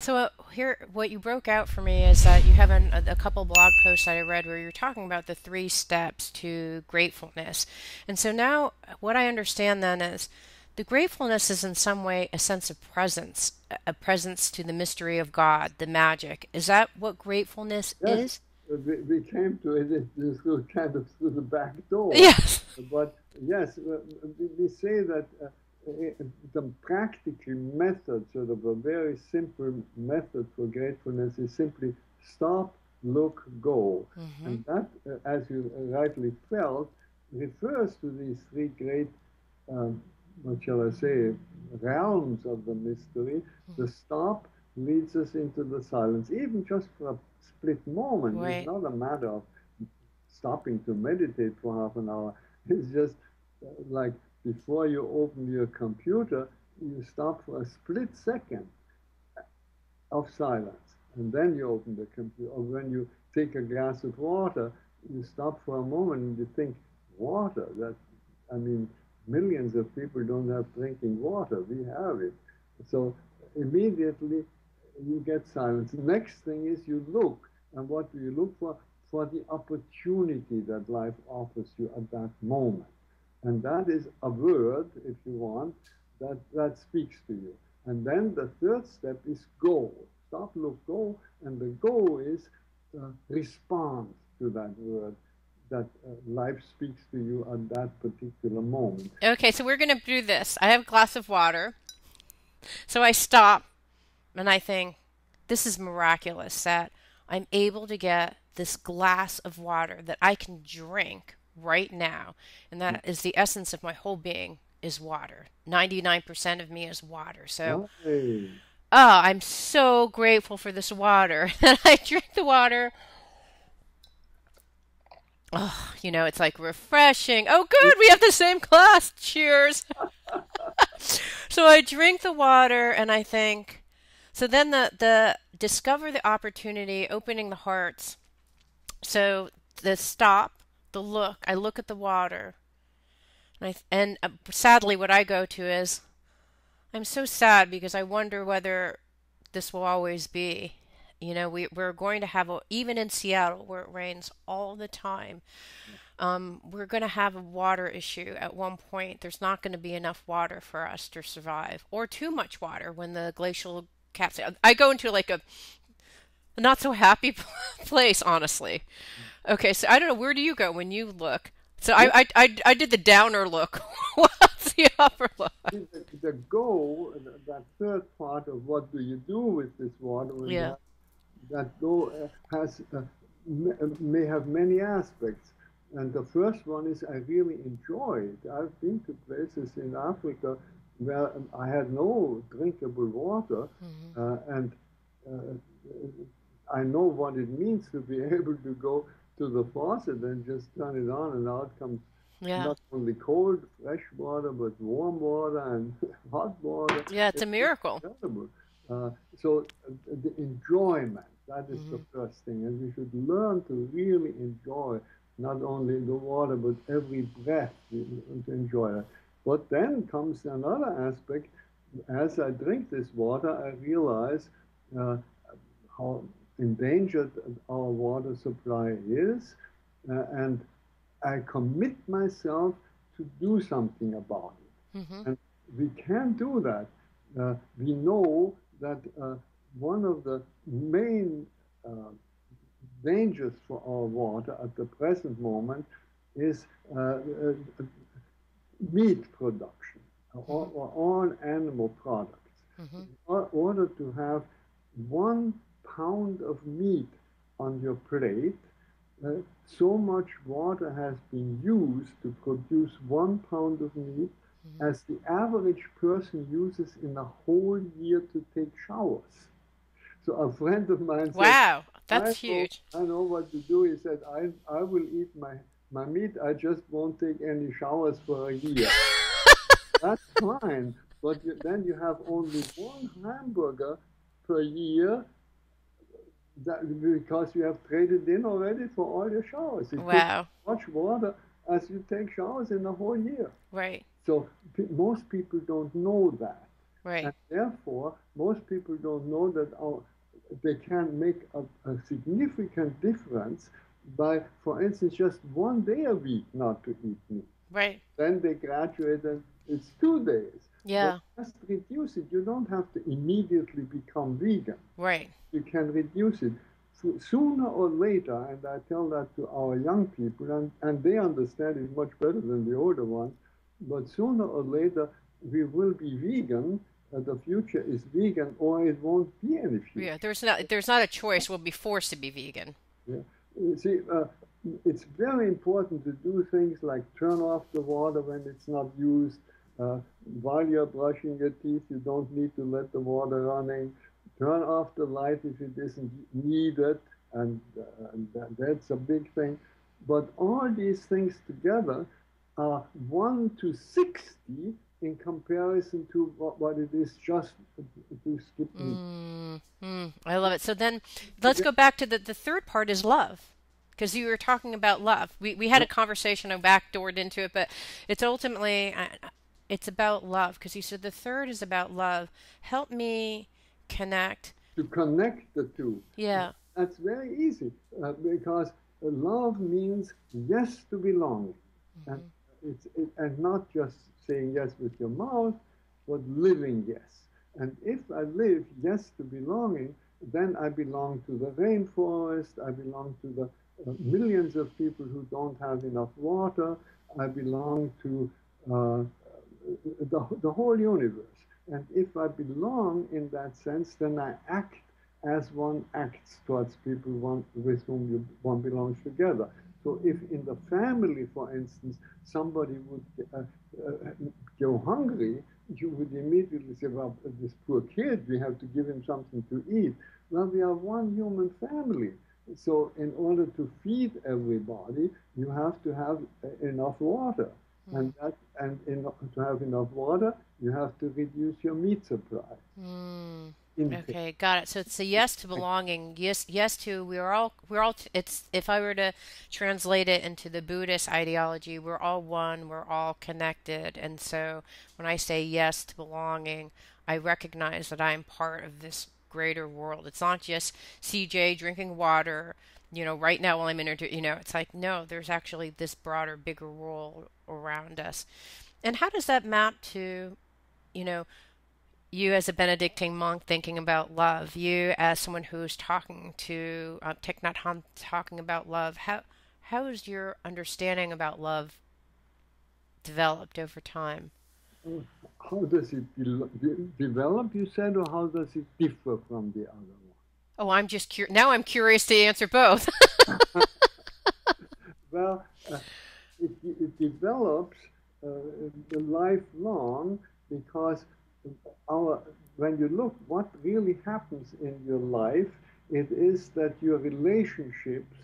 So here, what you broke out for me is that you have a couple blog posts that I read where you're talking about the three steps to gratefulness. And so now what I understand then is the gratefulness is in some way a sense of presence, a presence to the mystery of God, the magic. Is that what gratefulness Yes, is? we came to it through kind of through the back door. Yes. But yes, we say that the practical method, sort of a very simple method for gratefulness, is simply stop, look, go. Hmm. And that, as you rightly felt, refers to these three great, um, what shall I say, realms of the mystery. The stop leads us into the silence, even just for a split moment. It's Right. not a matter of stopping to meditate for half an hour. It's just like before you open your computer, you stop for a split second of silence, and then you open the computer. Or when you take a glass of water, you stop for a moment and you think, water. That, I mean, millions of people don't have drinking water. We have it. So immediately you get silence. The next thing is you look, and what do you look for? For the opportunity that life offers you at that moment. And that is a word, if you want, that speaks to you. And then the third step is go. Stop, look, go. And the go is respond to that word that life speaks to you at that particular moment. Okay, so we're going to do this. I have a glass of water. So I stop and I think, this is miraculous that I'm able to get this glass of water that I can drink right now. And that is the essence of my whole being is water. 99% of me is water. So, Right. oh, I'm so grateful for this water. And I drink the water. Oh, it's like refreshing. Oh, good, we have the same glass. Cheers. So I drink the water and I think, so then the discover the opportunity, opening the hearts. So the stop, the look, I look at the water, and sadly, what I go to is I'm so sad because I wonder whether this will always be. We're going to have even in Seattle where it rains all the time. We're going to have a water issue at one point. There's not going to be enough water for us to survive, or too much water when the glacial caps. I go into like a not so happy place, honestly. Okay, so I don't know, where do you go when you look? So Yeah, I did the downer look. What's the upper look? the go, that third part of what do you do with this water, and Yeah. that go has may have many aspects. And the first one is I really enjoy it. I've been to places in Africa where I had no drinkable water, Hmm. and uh, I know what it means to be able to go to the faucet and just turn it on, and out comes Yeah. not only cold, fresh water, but warm water and hot water. Yeah, it's a It's just miracle. incredible. The enjoyment, that is the Hmm. first thing. And we should learn to really enjoy not only the water, but every breath to enjoy it. But then comes another aspect. As I drink this water, I realize uh, how endangered our water supply is, and I commit myself to do something about Hmm. it. And we can do that. We know that one of the main uh, dangers for our water at the present moment is meat production Hmm. or all animal products. Hmm. In order to have 1 pound of meat on your plate, uh, so much water has been used to produce 1 pound of meat Hmm. as the average person uses in a whole year to take showers. So a friend of mine said, Wow, that's huge. I know what to do. He said, I will eat my meat. I just won't take any showers for a year. That's fine. But then you have only one hamburger per year because you have traded in already for all your showers. It took Wow. much water as you take showers in a whole year. Right. So most people don't know that. Right. And therefore, most people don't know that they can make a significant difference by, for instance, just 1 day a week not to eat meat. Right. Then they graduate and it's 2 days. But Yeah. just reduce it. You don't have to immediately become vegan. Right. You can reduce it. So sooner or later, and I tell that to our young people, and they understand it much better than the older ones, but sooner or later we will be vegan. The future is vegan, or it won't be any Yeah. future. There's not a choice. We'll be forced to be vegan. Yeah. You see, it's very important to do things like turn off the water when it's not used. While you're brushing your teeth, you don't need to let the water running. Turn off the light if it isn't needed, and that's a big thing. But all these things together are 1 to 60 in comparison to what it is just to skip meat. I love it. So then let's go back to the third part is love. Because you were talking about love. We had a conversation, I backdoored into it, but it's ultimately, it's about love. Because you said the third is about love. Help me connect. To connect the two. Yeah. That's very easy because love means yes to belong, and and not just saying yes with your mouth, but living yes. And if I live yes to belonging, then I belong to the rainforest. I belong to the millions of people who don't have enough water. I belong to the whole universe. And if I belong in that sense, then I act as one acts towards people with whom one belongs together. So if in the family, for instance, somebody would go hungry, you would immediately say, well, this poor kid, we have to give him something to eat. Well, we are one human family. So in order to feed everybody, you have to have enough water. And to have enough water, you have to reduce your meat supply. Okay, got it. So it's a yes to belonging. Yes, yes to we're all. It's if I were to translate it into the Buddhist ideology, we're all one. We're all connected. And so when I say yes to belonging, I recognize that I'm part of this greater world. It's not just CJ drinking water. Right now while I'm it's like no, there's actually this broader, bigger world around us. And how does that map to, you know, you as a Benedictine monk thinking about love, you as someone who's talking to Thich Nhat Hanh talking about love, how is your understanding about love developed over time? How does it develop, you said, or how does it differ from the other Oh, I'm just curious. Now I'm curious to answer both. one? Well, it develops lifelong because our when you look what really happens in your life, it is that your relationships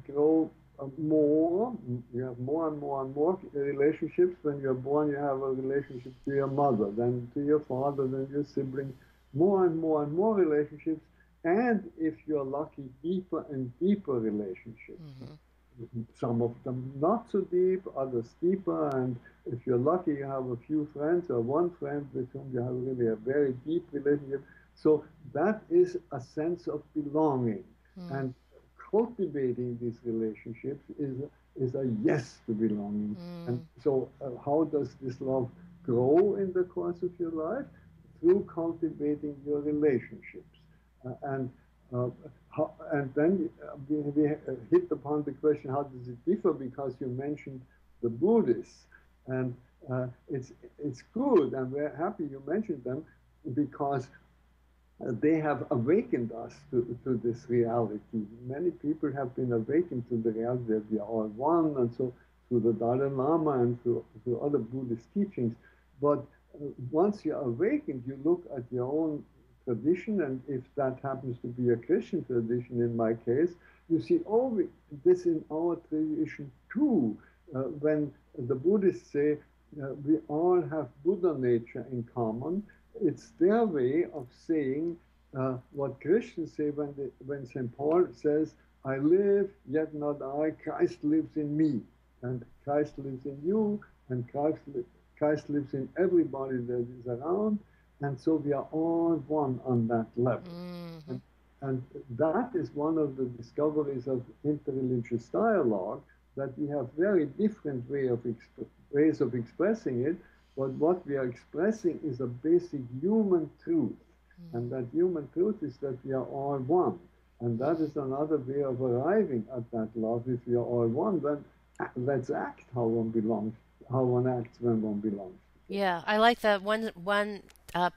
grow more. You have more and more and more relationships. When you're born, you have a relationship to your mother, then to your father, then your siblings. More and more and more relationships, and if you're lucky, deeper and deeper relationships. Some of them not so deep, others deeper, and if you're lucky, you have a few friends or one friend with whom you have really a very deep relationship. So that is a sense of belonging, and cultivating these relationships is a yes to belonging. And so, how does this love grow in the course of your life? Through cultivating your relationships, and uh, and then we hit upon the question, how does it differ? Because you mentioned the Buddhists, and it's good. I'm very happy you mentioned them because they have awakened us to this reality. Many people have been awakened to the reality that we are all one, and so through the Dalai Lama and through other Buddhist teachings. But once you're awakened, you look at your own tradition, and if that happens to be a Christian tradition in my case, you see, oh, this in our tradition too. When the Buddhists say we all have Buddha nature in common, it's their way of saying what Christians say when St. Paul says, I live, yet not I, Christ lives in me. And Christ lives in you, and Christ lives in everybody that is around. And so we are all one on that level. Mm-hmm. And, and that is one of the discoveries of interreligious dialogue, that we have very different ways of expressing it, but what we are expressing is a basic human truth. And that human truth is that we are all one. And that is another way of arriving at that love. If we are all one, then let's act how one belongs, how one acts when one belongs. Yeah, I like that one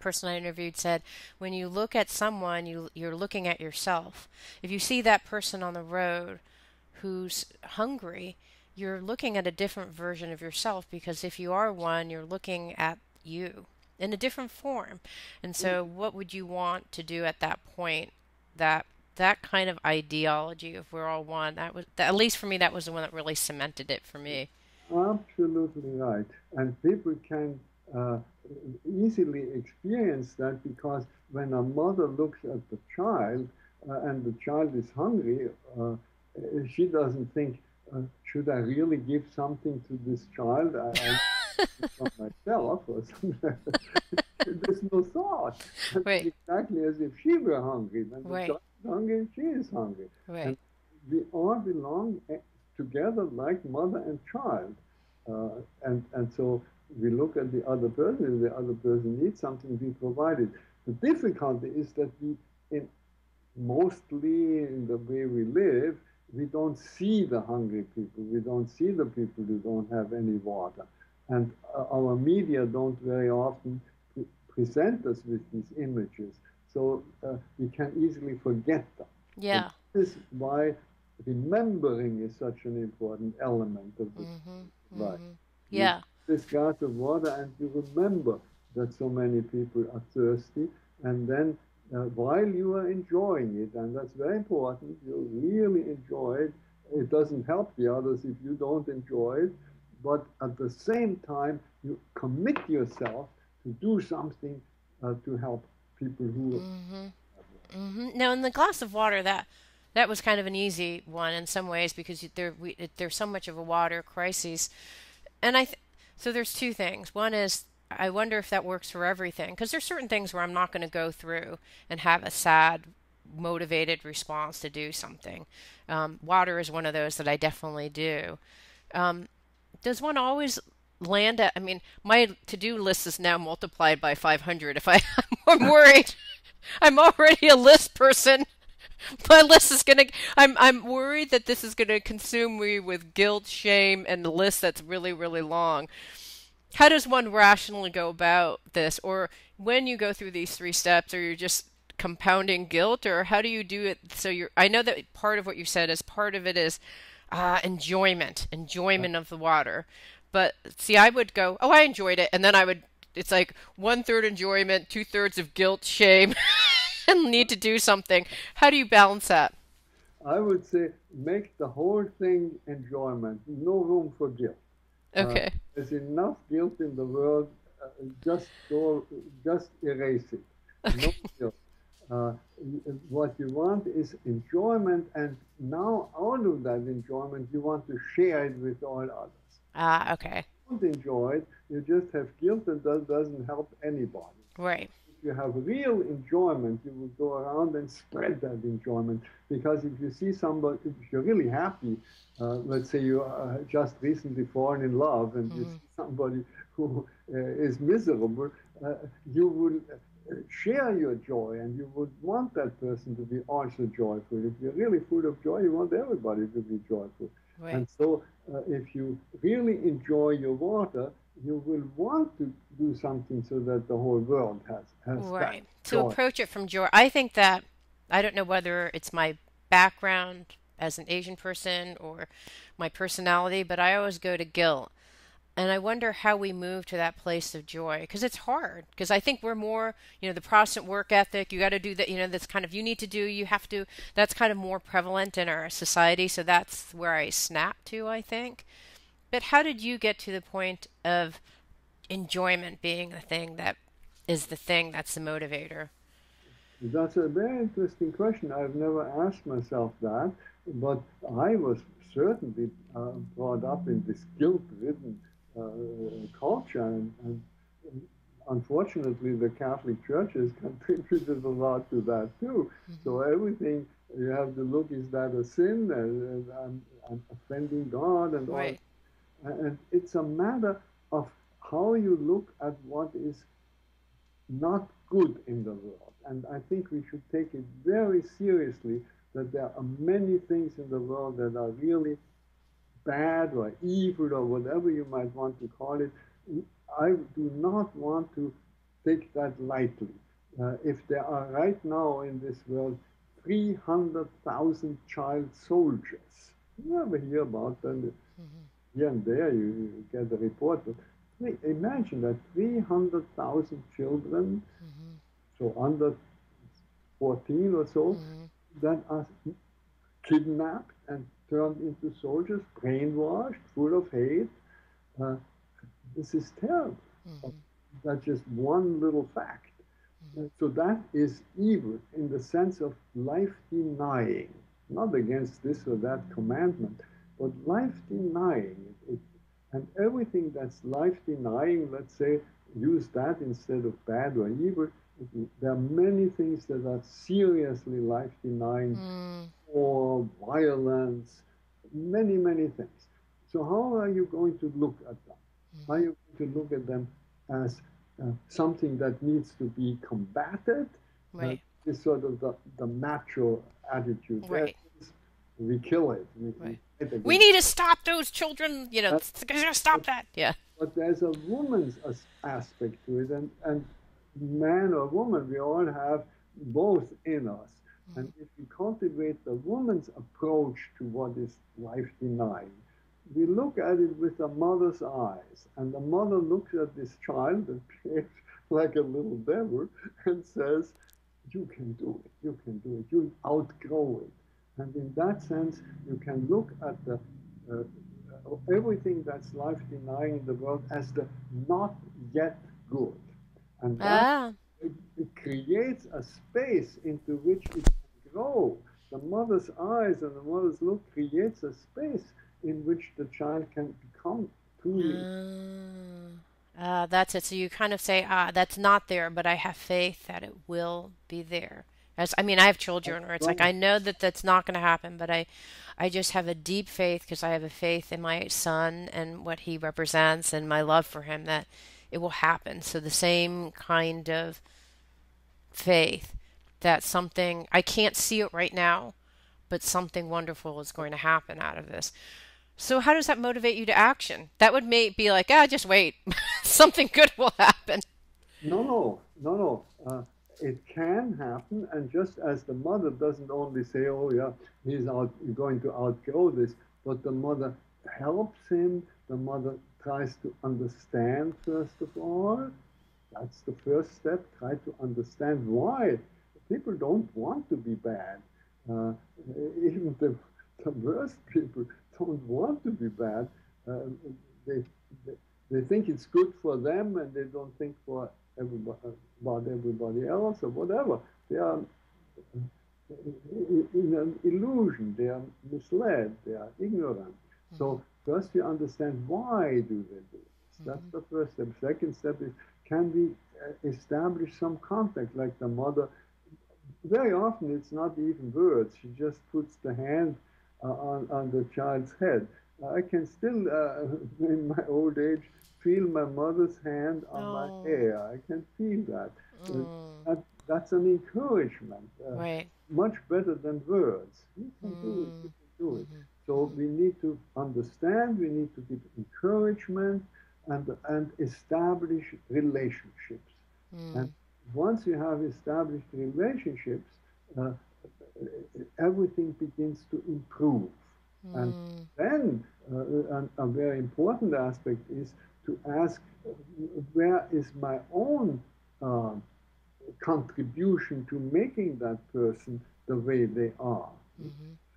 person I interviewed said when you look at someone, you're looking at yourself. If you see that person on the road who's hungry, you're looking at a different version of yourself because if you are one, you're looking at you in a different form. And so what would you want to do at that point? That that kind of ideology of we're all one, that was at least for me that was the one that really cemented it for me. Absolutely right. And people can uh, easily experience that, because when a mother looks at the child and the child is hungry, she doesn't think, should I really give something to this child? I from myself or something. There's no thought. It's Right, exactly as if she were hungry. When the right, child is hungry, she is hungry. And right. we all belong together like mother and child. And so we look at the other person. If the other person needs something, we provide it. The difficulty is that we, in mostly in the way we live, we don't see the hungry people. We don't see the people who don't have any water. And our media don't very often present us with these images. So we can easily forget them. And Yeah. this is why remembering is such an important element of this Mhm. life. Mhm. You Yeah. this glass of water and you remember that so many people are thirsty, and then while you are enjoying it, and that's very important, you really enjoy it. It doesn't help the others if you don't enjoy it, but at the same time, you commit yourself to do something to help people who. Mhm. Mhm. Now, in the glass of water, that was kind of an easy one in some ways because there's so much of a water crisis, and so there's two things. One is I wonder if that works for everything because there's certain things where I'm not going to go through and have a sad, motivated response to do something. Water is one of those that I definitely do. Does one always land at? I mean, my to-do list is now multiplied by 500. If I'm worried, I'm already a list person. My list is gonna. I'm worried that this is gonna consume me with guilt, shame, and a list that's really really long. How does one rationally go about this, or when you go through these three steps, are you just compounding guilt, or how do you do it? So you're. I know that part of what you said is part of it is enjoyment of the water. But see, I would go, oh, I enjoyed it, and then I would. It's like one third enjoyment, two thirds of guilt, shame, and need to do something. How do you balance that? I would say make the whole thing enjoyment, no room for guilt. Uh, Okay. there's enough guilt in the world. Just go, just erase it. No Okay. guilt. Uh, what you want is enjoyment, and now out of that enjoyment, you want to share it with all others. Ah, okay. Don't enjoy it, you just have guilt, and that doesn't help anybody. Right. If you have real enjoyment, you will go around and spread that enjoyment. Because if you see somebody, if you're really happy, let's say you just recently fallen in love, and you Hmm. see somebody who is miserable, uh, you will share your joy, and you would want that person to be also joyful. If you're really full of joy, you want everybody to be joyful. Right. And so, if you really enjoy your water, you will want to do something so that the whole world has that Right. To joy. approach it from joy. I think that I don't know whether it's my background as an Asian person or my personality, but I always go to guilt. And I wonder how we move to that place of joy because it's hard. Because I think we're more, the Protestant work ethic, you got to do that, that's kind of, you need to do, you have to, that's kind of more prevalent in our society. So that's where I snap to, I think. But how did you get to the point of enjoyment being the thing that is the thing that's the motivator? That's a very interesting question. I've never asked myself that, but I was certainly brought up in this guilt-ridden culture, and unfortunately, the Catholic Church has contributed a lot to that too. So everything you have to look, is that a sin? And I'm offending God and all. Right. And it's a matter of how you look at what is not good in the world. And I think we should take it very seriously that there are many things in the world that are really bad or evil or whatever you might want to call it. I do not want to take that lightly. If there are right now in this world 300,000 child soldiers, you never hear about them. Here and there you get a report, but imagine that 300,000 children, so under 14 or so, that are kidnapped and turned into soldiers, brainwashed, full of hate. Uh, this is terrible. That's just one little fact. So that is evil in the sense of life denying, not against this or that commandment, but life denying. And everything that's life denying, let's say, use that instead of bad or evil. There are many things that are seriously life denying, or violence, many, many things. So how are you going to look at them? Are you going to look at them as something that needs to be combated? Right. Is sort of the natural attitude. Right. We kill it. Right. Fight We against need to stop those children. You know, that. stop that. Yeah. But there's a woman's aspect to it, and man or woman, we all have both in us. And if we cultivate the woman's approach to what is life denying, we look at it with the mother's eyes, and the mother looks at this child that behaves like a little devil and says, you can do it, you can do it, you'll outgrow it. And in that sense, you can look at the everything that's life denying in the world as the not yet good. And that Ah. it creates a space into which it can grow. The mother's eyes and the mother's look creates a space in which the child can become truly. That's it. So you kind of say, that's not there, but I have faith that it will be there. As I mean, I have children, or it's like I know that that's not going to happen, but I just have a deep faith because I have a faith in my son and what he represents and my love for him that it will happen. So the same kind of faith that something I can't see it right now, but something wonderful is going to happen out of this. So how does that motivate you to action? That would be like, just wait. Something good will happen. No. It can happen, and just as the mother doesn't only say, "Oh yeah, he's going to outgrow this," but the mother helps him. The mother tries to understand first of all. That's the first step. Try to understand why people don't want to be bad. Uh, Even the worst people don't want to be bad. They, they they think it's good for them, and they don't think for everybody, about everybody else or whatever. They are in an illusion. They are misled. They are ignorant. So first you understand why do they do this. That's the first step. Second step is, can we establish some contact, like the mother. Very often it's not even words. She just puts the hand on the child's head. I can still, in my old age, feel my mother's hand on my hair. I can feel that. That's an encouragement, Right. much better than words. You can do it, you can do it. So we need to understand, we need to give encouragement and establish relationships. And once you have established relationships, everything begins to improve. And then a very important aspect is to ask, where is my own contribution to making that person the way they are?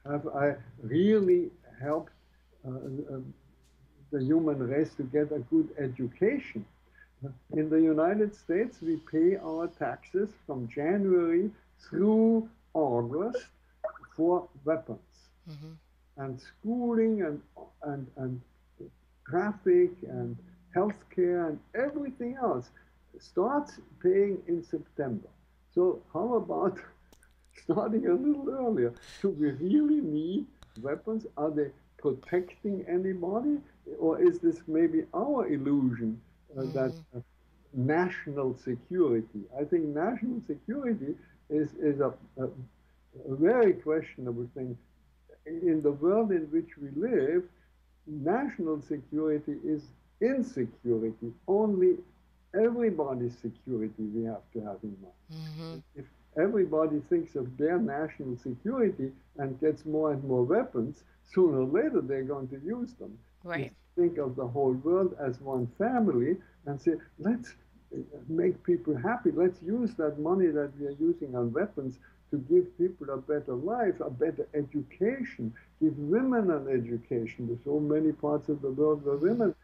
Have I really helped the human race to get a good education? In the United States, we pay our taxes from January through August for weapons. And schooling and traffic and healthcare and everything else. a little earlier. Do we really need weapons? Are they protecting anybody? Or is this maybe our illusion that Mm-hmm. national security? I think national security is a very questionable thing. In the world in which we live, national security is insecurity. Only everybody's security we have to have in Mm-hmm. mind. If everybody thinks of their national security and gets more and more weapons, sooner or later they're going to use them. If Right. you think of the whole world as one family and say, let's make people happy, let's use that money that we are using on weapons to give people a better life, a better education, give women an education. There's so many parts of the world where Mm-hmm. women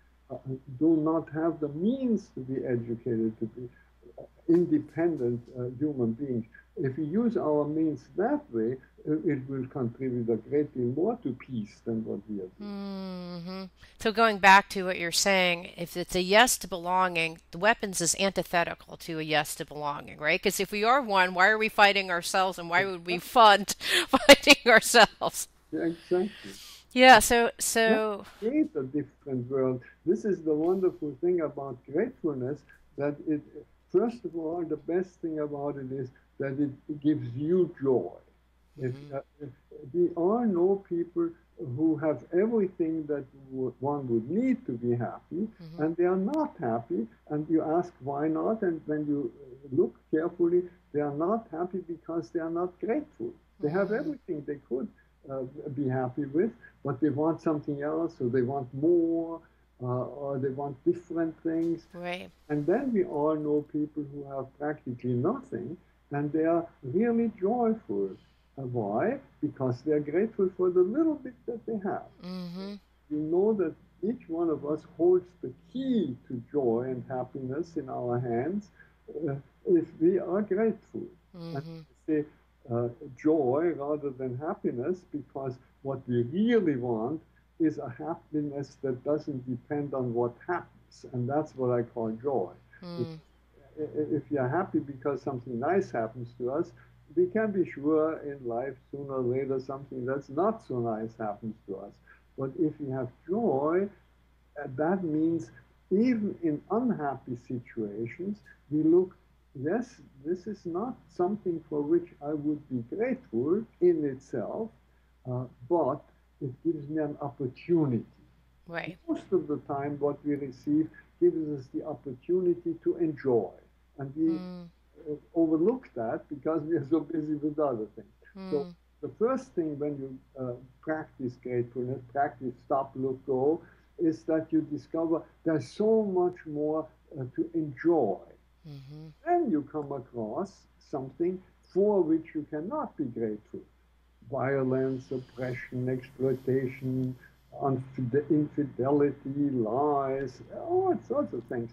do not have the means to be educated, to be independent human beings. If we use our means that way, it will contribute a great deal more to peace than what we are doing. Mm-hmm. So going back to what you're saying, if it's a yes to belonging, the weapons is antithetical to a yes to belonging, right? Because if we are one, why are we fighting ourselves, and why would we fund fighting ourselves? Yeah, exactly. Yeah. So Let's so. create a different world. This is the wonderful thing about gratefulness, that it, first of all, the best thing about it is that it gives you joy. Mm-hmm. If we all know people who have everything that one would need to be happy, Mm-hmm. and they are not happy, and you ask why not, and when you look carefully, they are not happy because they are not grateful. They have Mm-hmm. everything they could be happy with, but they want something else, or they want more, or they want different things. Right. And then we all know people who have practically nothing, and they are really joyful. Why? Because they are grateful for the little bit that they have. Mm-hmm. We know that each one of us holds the key to joy and happiness in our hands uh, if we are grateful. And Mm-hmm. say joy rather than happiness, because what we really want is a happiness that doesn't depend on what happens. And that's what I call joy. Mm. If you're happy because something nice happens to us, we can be sure in life sooner or later something that's not so nice happens to us. But if we have joy, that means even in unhappy situations, we look, yes, this is not something for which I would be grateful in itself, but it gives me an opportunity. Right. Most of the time, what we receive gives us the opportunity to enjoy. And we Mm. overlook that because we are so busy with other things. So Mm. the first thing when you practice gratefulness, practice stop, look, go, is that you discover there's so much more to enjoy. Mm-hmm. Then you come across something for which you cannot be grateful: violence, oppression, exploitation, infidelity, lies, all sorts of things.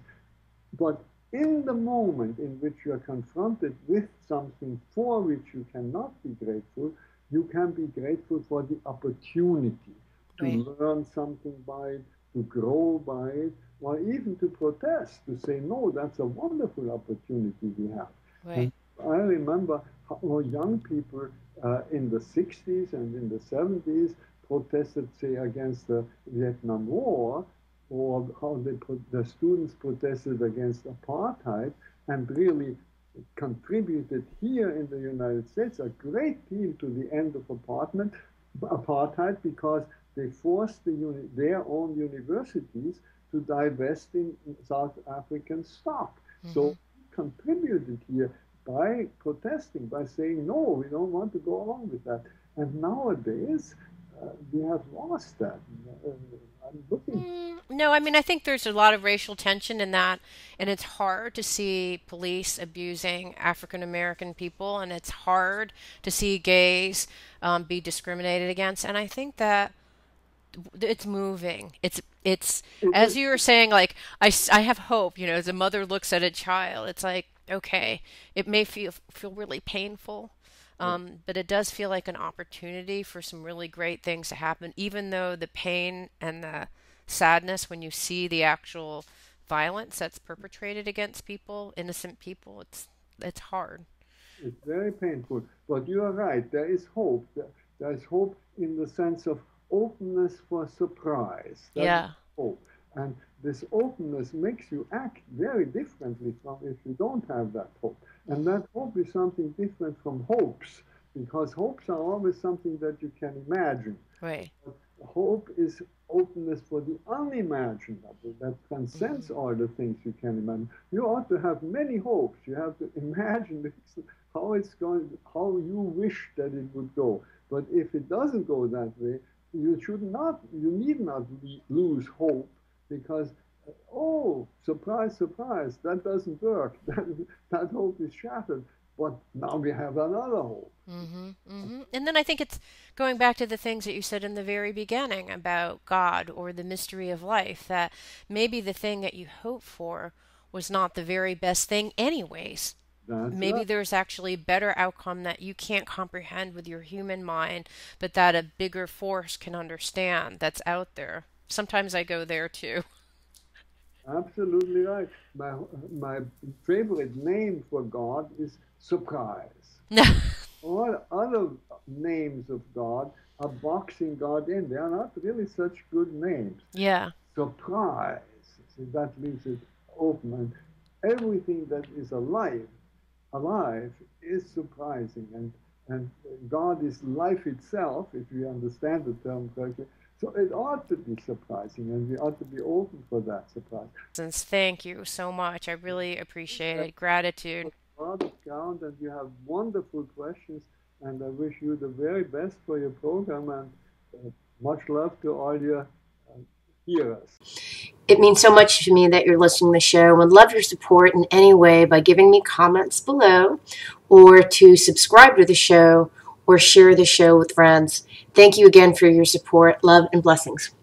But in the moment in which you are confronted with something for which you cannot be grateful, you can be grateful for the opportunity Right. to learn something by it, to grow by it, or even to protest, to say, no, that's a wonderful opportunity we have. Right. And I remember how young people in the 60s and in the 70s protested, say, against the Vietnam War, or how the students protested against apartheid, and really contributed here in the United States a great deal to the end of apartheid, because they forced their own universities to divest in South African stock. Mm-hmm. So contributed here by protesting, by saying, no, we don't want to go along with that. And nowadays, we have lost that. Uh, I'm looking. No, I mean, I think there's a lot of racial tension in that, and it's hard to see police abusing African American people, and it's hard to see gays be discriminated against. And I think that it's moving. It's It as is. you were saying, like I have hope. You know, as a mother looks at a child, it's like okay, it may feel really painful, Yeah. but it does feel like an opportunity for some really great things to happen, even though the pain and the sadness when you see the actual violence that's perpetrated against people, innocent people, it's hard. It's very painful. But you are right. There is hope. There is hope in the sense of openness for surprise. That is Yeah. hope. And this openness makes you act very differently from if you don't have that hope. And that hope is something different from hopes, because hopes are always something that you can imagine. Right. But hope is openness for the unimaginable that transcends all the things you can imagine. You ought to have many hopes. You have to imagine how it's going, how you wish that it would go. But if it doesn't go that way, you need not lose hope, because oh, surprise, surprise, that doesn't work. That hope is shattered. But now we have another hope. And then I think it's going back to the things that you said in the very beginning about God or the mystery of life, that maybe the thing that you hoped for was not the very best thing anyways. That's Maybe right. there's actually a better outcome that you can't comprehend with your human mind, but that a bigger force can understand that's out there. Sometimes I go there too. Absolutely right. My favorite name for God is surprise. All other names of God are boxing God in. They are not really such good names. Yeah. Surprise, see, that leaves it open. And everything that is alive is surprising. And God is life itself, if you understand the term correctly. So it ought to be surprising, and we ought to be open for that surprise. Thank you so much. I really appreciate it. Gratitude. A lot of count, and you have wonderful questions, and I wish you the very best for your program, and much love to all your hearers. It means so much to me that you're listening to the show, and would love your support in any way by giving me comments below, or to subscribe to the show, or share the show with friends. Thank you again for your support. Love and blessings.